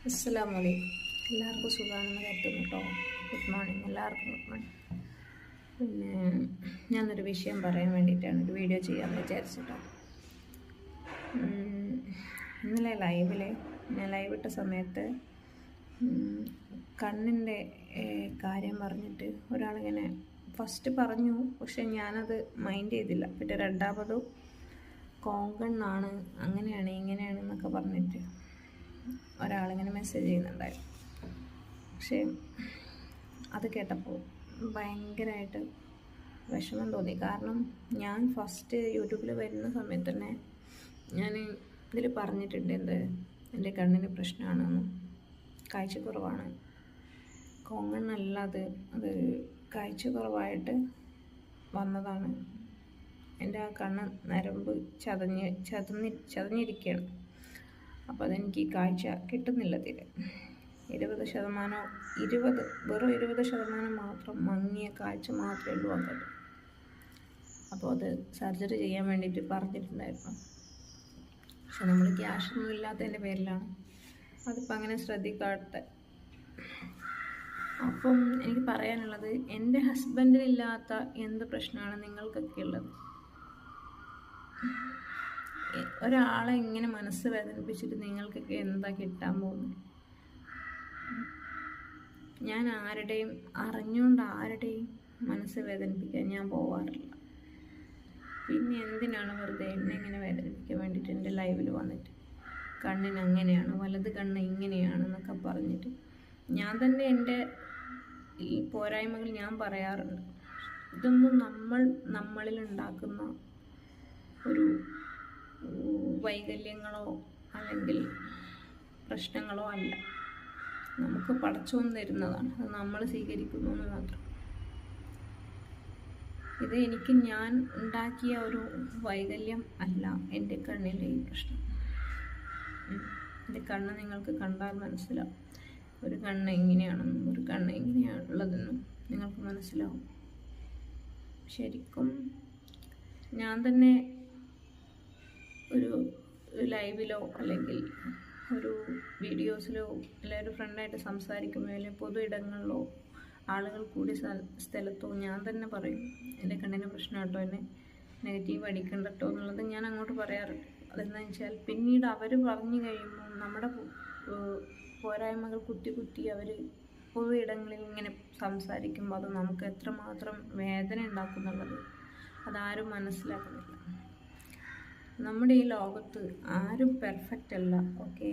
അസ്സലാമു അലൈക്കും. എല്ലാവർക്കും സുഖമാണെന്ന് കരുതുന്നു കേട്ടോ. ഗുഡ് മോർണിംഗ്, എല്ലാവർക്കും ഗുഡ് മോർണിംഗ്. പിന്നെ ഞാനൊരു വിഷയം പറയാൻ വേണ്ടിയിട്ടാണ് ഒരു വീഡിയോ ചെയ്യാമെന്ന് വിചാരിച്ചിട്ടോ. ഇന്നലെ ഞാൻ ലൈവ് ഇട്ട സമയത്ത് കണ്ണിൻ്റെ കാര്യം പറഞ്ഞിട്ട് ഒരാളിങ്ങനെ ഫസ്റ്റ് പറഞ്ഞു, പക്ഷെ ഞാനത് മൈൻഡ് ചെയ്തില്ല. പിന്നെ രണ്ടാമതും കോങ്കണ്ണാണ്, അങ്ങനെയാണ് ഇങ്ങനെയാണ് എന്നൊക്കെ പറഞ്ഞിട്ട് ഒരാളിങ്ങനെ മെസ്സേജ് ചെയ്യുന്നുണ്ടായിരുന്നു. പക്ഷേ അത് കേട്ടപ്പോൾ ഭയങ്കരമായിട്ട് വിഷമം തോന്നി. കാരണം ഞാൻ ഫസ്റ്റ് യൂട്യൂബിൽ വരുന്ന സമയത്ത് തന്നെ ഞാൻ ഇതിൽ പറഞ്ഞിട്ടുണ്ട് എൻ്റെ കണ്ണിന് പ്രശ്നമാണെന്നും കാഴ്ചക്കുറവാണ്. കോങ്കണ്ണല്ല, അത് കാഴ്ചക്കുറവായിട്ട് വന്നതാണ്. എൻ്റെ ആ കണ്ണ് നരമ്പ് ചതഞ്ഞിരിക്കുകയാണ്. അപ്പോൾ അതെനിക്ക് കാഴ്ച കിട്ടുന്നില്ല തീരെ. 20% മാത്രം മങ്ങിയ കാഴ്ച മാത്രമേ ഉള്ളൂ അത്. അപ്പോൾ അത് സർജറി ചെയ്യാൻ വേണ്ടിയിട്ട് പറഞ്ഞിട്ടുണ്ടായിരുന്നു. പക്ഷെ നമ്മൾ ക്യാഷൊന്നും ഇല്ലാത്തതിൻ്റെ പേരിലാണ് അതിപ്പോൾ അങ്ങനെ ശ്രദ്ധിക്കാത്ത. അപ്പം എനിക്ക് പറയാനുള്ളത്, എൻ്റെ ഹസ്ബൻഡിനില്ലാത്ത എന്ത് പ്രശ്നമാണ് നിങ്ങൾക്കൊക്കെ ഉള്ളത്? ഒരാളെ ഇങ്ങനെ മനസ്സ് വേദനിപ്പിച്ചിട്ട് നിങ്ങൾക്കൊക്കെ എന്താ കിട്ടാൻ പോകുന്നത്? ഞാൻ അറിഞ്ഞുകൊണ്ട് ആരുടെയും മനസ്സ് വേദനിപ്പിക്കാൻ ഞാൻ പോവാറില്ല. പിന്നെ എന്തിനാണ് വെറുതെ എന്നെ ഇങ്ങനെ വേദനിപ്പിക്കാൻ വേണ്ടിയിട്ട് എൻ്റെ ലൈവിൽ വന്നിട്ട് കണ്ണിന് അങ്ങനെയാണ്, വലത് കണ്ണ് ഇങ്ങനെയാണെന്നൊക്കെ പറഞ്ഞിട്ട് ഞാൻ തന്നെ എൻ്റെ ഈ പോരായ്മകൾ ഞാൻ പറയാറുണ്ട്. ഇതൊന്നും നമ്മളിൽ ഉണ്ടാക്കുന്ന ഒരു വൈകല്യങ്ങളോ അല്ലെങ്കിൽ പ്രശ്നങ്ങളോ അല്ല. നമുക്ക് പടച്ചോൻ തരുന്നതാണ്, അത് നമ്മൾ സ്വീകരിക്കുന്നു എന്ന് മാത്രം. ഇത് ഞാൻ ഉണ്ടാക്കിയ ഒരു വൈകല്യം അല്ല എൻ്റെ കണ്ണിൻ്റെ ഈ പ്രശ്നം. എൻ്റെ കണ്ണ് നിങ്ങൾക്ക് കണ്ടാൽ മനസ്സിലാവും. ഒരു കണ്ണ് എങ്ങനെയാണെന്നും ഒരു കണ്ണ് എങ്ങനെയാണുള്ളതെന്നും നിങ്ങൾക്ക് മനസ്സിലാവും. ശരിക്കും ഞാൻ തന്നെ ഒരു ലൈവിലോ അല്ലെങ്കിൽ ഒരു വീഡിയോസിലോ അല്ലെങ്കിൽ ഒരു ഫ്രണ്ടായിട്ട് സംസാരിക്കുമ്പോൾ അല്ലെങ്കിൽ പൊതു ഇടങ്ങളിലോ ആളുകൾ കൂടി സ്ഥലത്തോ ഞാൻ തന്നെ പറയും, എൻ്റെ കണ്ണിന് പ്രശ്നം കേട്ടോ, എന്നെ നെഗറ്റീവ് അടിക്കണ്ട കേട്ടോ എന്നുള്ളത് ഞാൻ അങ്ങോട്ട് പറയാറുണ്ട്. അതെന്താണെന്ന് വെച്ചാൽ പിന്നീട് അവർ പറഞ്ഞു കഴിയുമ്പോൾ നമ്മുടെ പോരായ്മകൾ കുത്തി അവർ പൊതു ഇടങ്ങളിൽ ഇങ്ങനെ സംസാരിക്കുമ്പോൾ അത് നമുക്ക് എത്രമാത്രം വേദന ഉണ്ടാക്കുന്നുള്ളത് അതാരും മനസ്സിലാക്കുന്നില്ല. നമ്മുടെ ഈ ലോകത്ത് ആരും പെർഫെക്റ്റ് അല്ല. ഓക്കെ,